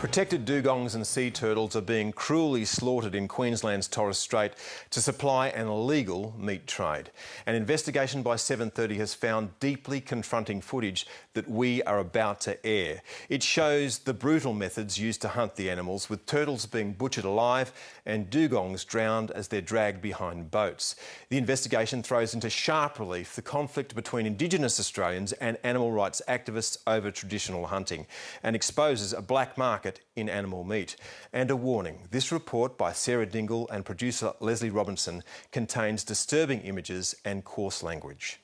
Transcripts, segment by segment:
Protected dugongs and sea turtles are being cruelly slaughtered in Queensland's Torres Strait to supply an illegal meat trade. An investigation by 7:30 has found deeply confronting footage that we are about to air. It shows the brutal methods used to hunt the animals, with turtles being butchered alive and dugongs drowned as they're dragged behind boats. The investigation throws into sharp relief the conflict between Indigenous Australians and animal rights activists over traditional hunting and exposes a black market in animal meat. And a warning, this report by Sarah Dingle and producer Leslie Robinson contains disturbing images and coarse language.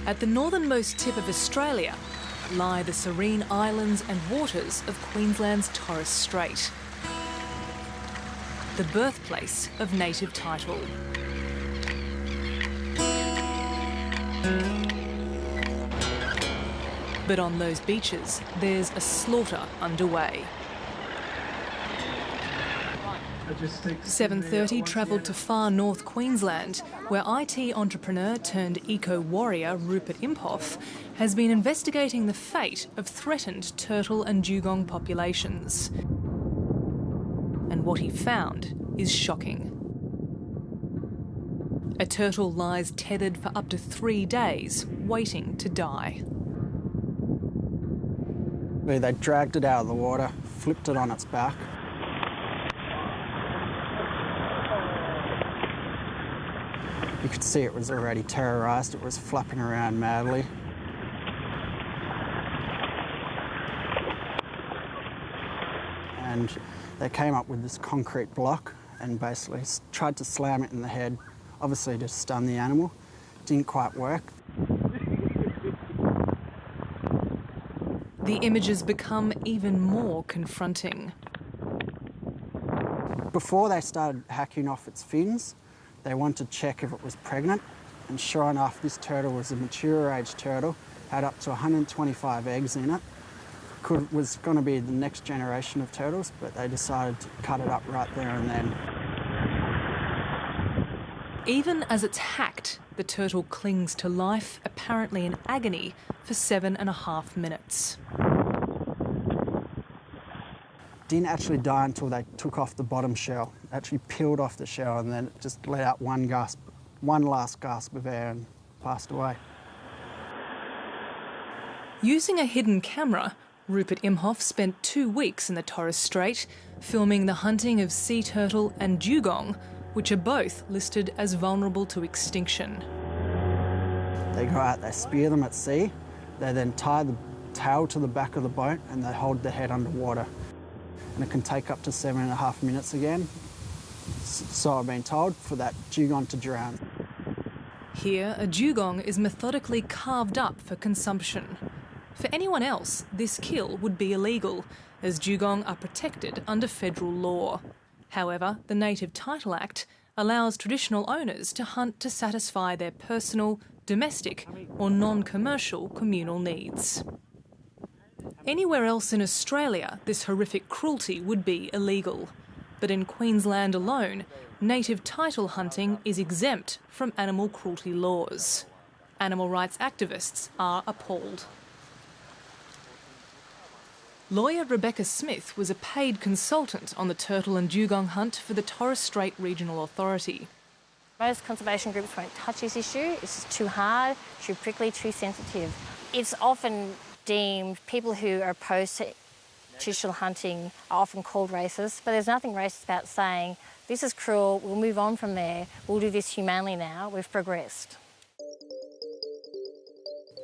At the northernmost tip of Australia lie the serene islands and waters of Queensland's Torres Strait, the birthplace of native title. But on those beaches, there's a slaughter underway. 7:30 travelled to far north Queensland, where IT entrepreneur turned eco-warrior Rupert Imhoff has been investigating the fate of threatened turtle and dugong populations. And what he found is shocking. A turtle lies tethered for up to 3 days, waiting to die. They dragged it out of the water, flipped it on its back. You could see it was already terrorised. It was flapping around madly. And they came up with this concrete block and basically tried to slam it in the head, obviously to stun the animal. Didn't quite work. The images become even more confronting. Before they started hacking off its fins, they wanted to check if it was pregnant, and sure enough, this turtle was a mature age turtle, had up to 125 eggs in it. Was going to be the next generation of turtles, but they decided to cut it up right there and then. Even as it's hacked, the turtle clings to life, apparently in agony, for 7.5 minutes. Didn't actually die until they took off the bottom shell. Actually peeled off the shell and then it just let out one last gasp of air and passed away. Using a hidden camera, Rupert Imhoff spent 2 weeks in the Torres Strait filming the hunting of sea turtle and dugong, which are both listed as vulnerable to extinction. They go out, they spear them at sea, they then tie the tail to the back of the boat and they hold the head underwater. And it can take up to 7.5 minutes again, so I've been told, for that dugong to drown. Here, a dugong is methodically carved up for consumption. For anyone else, this kill would be illegal, as dugong are protected under federal law. However, the Native Title Act allows traditional owners to hunt to satisfy their personal, domestic or non-commercial communal needs. Anywhere else in Australia, this horrific cruelty would be illegal. But in Queensland alone, native title hunting is exempt from animal cruelty laws. Animal rights activists are appalled. Lawyer Rebecca Smith was a paid consultant on the turtle and dugong hunt for the Torres Strait Regional Authority. Most conservation groups won't touch this issue. It's just too hard, too prickly, too sensitive. It's often deemed, people who are opposed to traditional hunting are often called racist, but there's nothing racist about saying, this is cruel, we'll move on from there, we'll do this humanely now, we've progressed.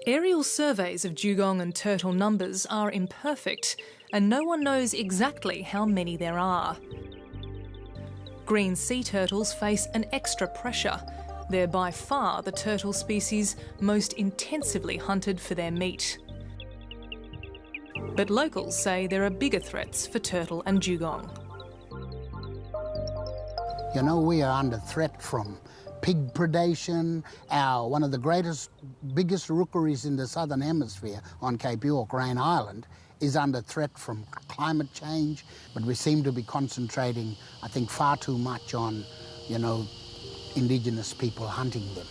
Aerial surveys of dugong and turtle numbers are imperfect, and no one knows exactly how many there are. Green sea turtles face an extra pressure. They're by far the turtle species most intensively hunted for their meat. But locals say there are bigger threats for turtle and dugong. You know, we are under threat from pig predation. One of the biggest rookeries in the southern hemisphere on Cape York, Rain Island, is under threat from climate change, but we seem to be concentrating, I think, far too much on, Indigenous people hunting them.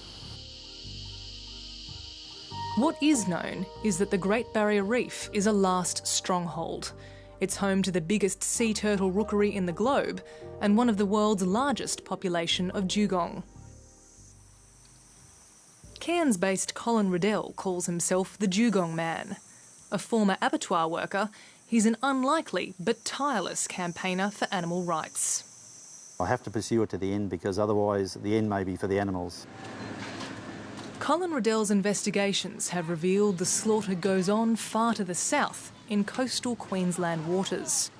What is known is that the Great Barrier Reef is a last stronghold. It's home to the biggest sea turtle rookery in the globe and one of the world's largest population of dugong. Cairns-based Colin Riddell calls himself the Dugong Man. A former abattoir worker, he's an unlikely but tireless campaigner for animal rights. I have to pursue it to the end because otherwise the end may be for the animals. Colin Riddell's investigations have revealed the slaughter goes on far to the south in coastal Queensland waters.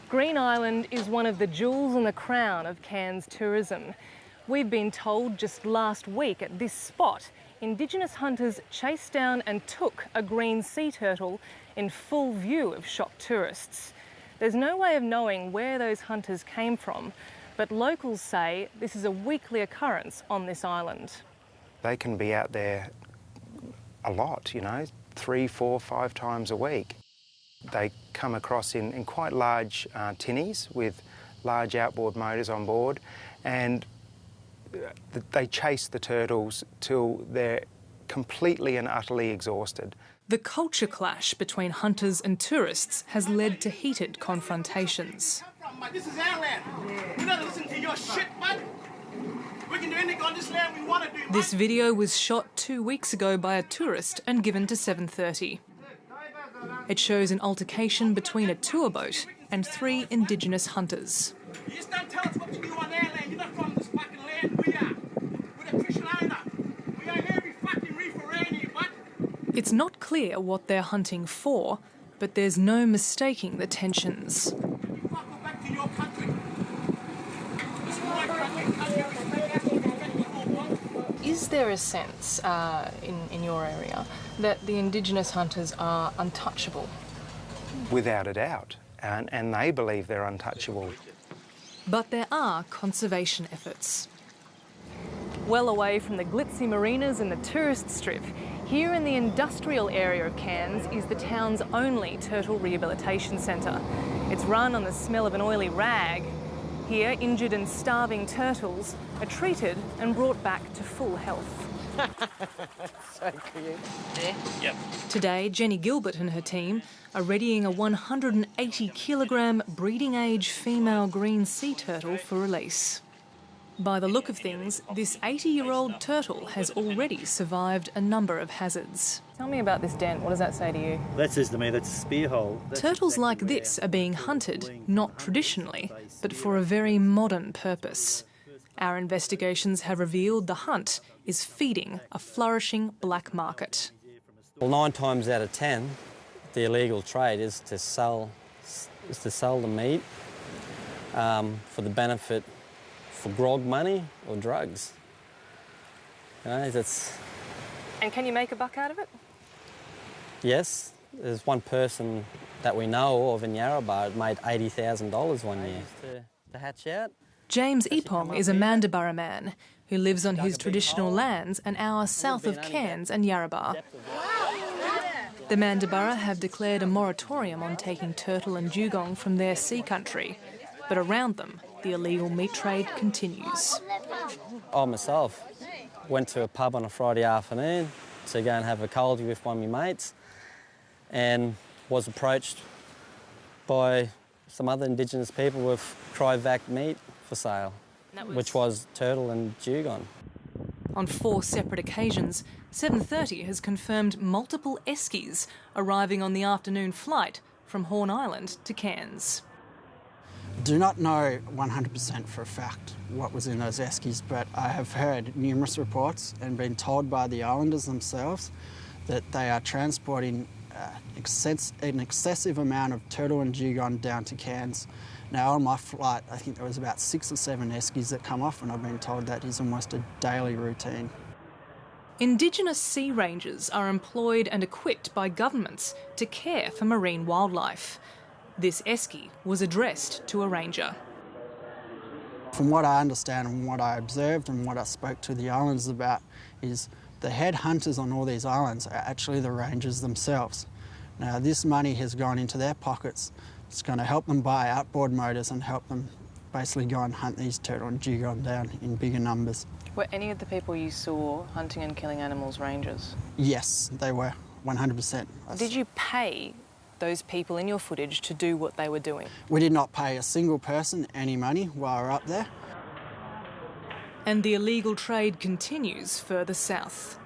Green Island is one of the jewels in the crown of Cairns tourism. We've been told just last week at this spot, Indigenous hunters chased down and took a green sea turtle in full view of shocked tourists. There's no way of knowing where those hunters came from, but locals say this is a weekly occurrence on this island. They can be out there a lot, 3, 4, 5 times a week. They come across in quite large tinnies with large outboard motors on board, and they chase the turtles till they're completely and utterly exhausted. The culture clash between hunters and tourists has led to heated confrontations. This is our land. We're not listening to your shit, bud. We can do anything on this land we want to do. This video was shot 2 weeks ago by a tourist and given to 7:30. It shows an altercation between a tour boat and 3 Indigenous hunters. You just don't tell us what to do on our land. You're not from this fucking land. We are. We're the traditional owner. We own every fucking reef around here, bud. It's not clear what they're hunting for, but there's no mistaking the tensions. You fuck go back to your country. This is my country. Is there a sense in your area that the Indigenous hunters are untouchable? Without a doubt. And they believe they're untouchable. But there are conservation efforts. Well away from the glitzy marinas and the tourist strip, here in the industrial area of Cairns is the town's only turtle rehabilitation centre. It's run on the smell of an oily rag. Here, injured and starving turtles are treated and brought back to full health. So cute. Yep. Today, Jenny Gilbert and her team are readying a 180-kilogram breeding-age female green sea turtle for release. By the look of things, this 80-year-old turtle has already survived a number of hazards. Tell me about this dent. What does that say to you? That says to me that's a spear hole. Turtles like this are being hunted, not traditionally, but for a very modern purpose. Our investigations have revealed the hunt is feeding a flourishing black market. Well, 9 times out of 10, the illegal trade is to sell the meat for the benefit for grog money or drugs. That's. And can you make a buck out of it? Yes, there's one person that we know of in Yarrabah that made $80,000 one year to hatch out. James Epong is a Mandurah man who lives on his traditional lands an hour south of Cairns and Yarrabah. The Mandurah have declared a moratorium on taking turtle and dugong from their sea country, but around them, the illegal meat trade continues. I myself went to a pub on a Friday afternoon to go and have a coldie with one of my mates and was approached by some other Indigenous people with cryovac meat for sale, which was turtle and dugong. On 4 separate occasions, 7:30 has confirmed multiple eskies arriving on the afternoon flight from Horn Island to Cairns. Do not know 100% for a fact what was in those eskies, but I have heard numerous reports and been told by the islanders themselves that they are transporting an excessive amount of turtle and dugong down to Cairns. Now, on my flight, I think there was about 6 or 7 eskies that come off, and I've been told that is almost a daily routine. Indigenous sea rangers are employed and equipped by governments to care for marine wildlife. This esky was addressed to a ranger. From what I understand and what I observed and what I spoke to the islanders about is the head hunters on all these islands are actually the rangers themselves. Now, this money has gone into their pockets. It's going to help them buy outboard motors and help them basically go and hunt these turtle and dugong down in bigger numbers. Were any of the people you saw hunting and killing animals rangers? Yes, they were, 100%. Did you pay those people in your footage to do what they were doing? We did not pay a single person any money while we were up there. And the illegal trade continues further south.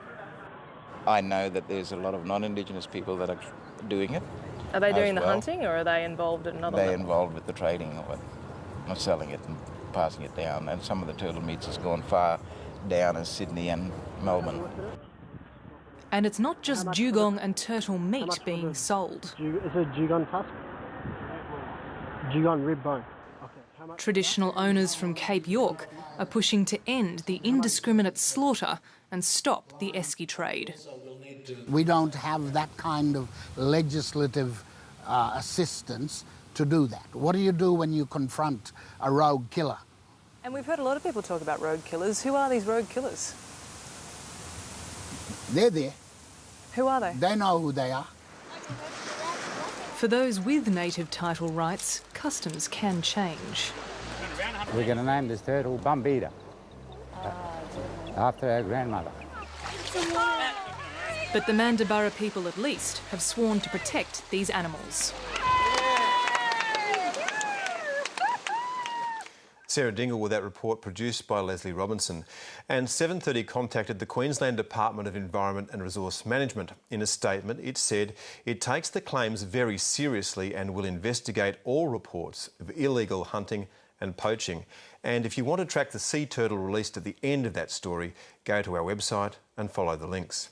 I know that there's a lot of non-Indigenous people that are doing it. Are they doing the hunting, or are they involved at another level? They're involved with the trading of it, not selling it and passing it down. And some of the turtle meats has gone far down in Sydney and Melbourne. And it's not just dugong and turtle meat being sold. It's a dugong tusk, dugong rib bone. Traditional owners from Cape York are pushing to end the indiscriminate slaughter and stop the esky trade. We don't have that kind of legislative assistance to do that. What do you do when you confront a rogue killer? And we've heard a lot of people talk about rogue killers. Who are these rogue killers? They're there. Who are they? They know who they are. For those with native title rights, customs can change. We're going to name this turtle Bumbita, after our grandmother. But the Mandabara people at least have sworn to protect these animals. Sarah Dingle with that report produced by Leslie Robinson. And 7:30 contacted the Queensland Department of Environment and Resource Management. In a statement, it said it takes the claims very seriously and will investigate all reports of illegal hunting and poaching. And if you want to track the sea turtle released at the end of that story, go to our website and follow the links.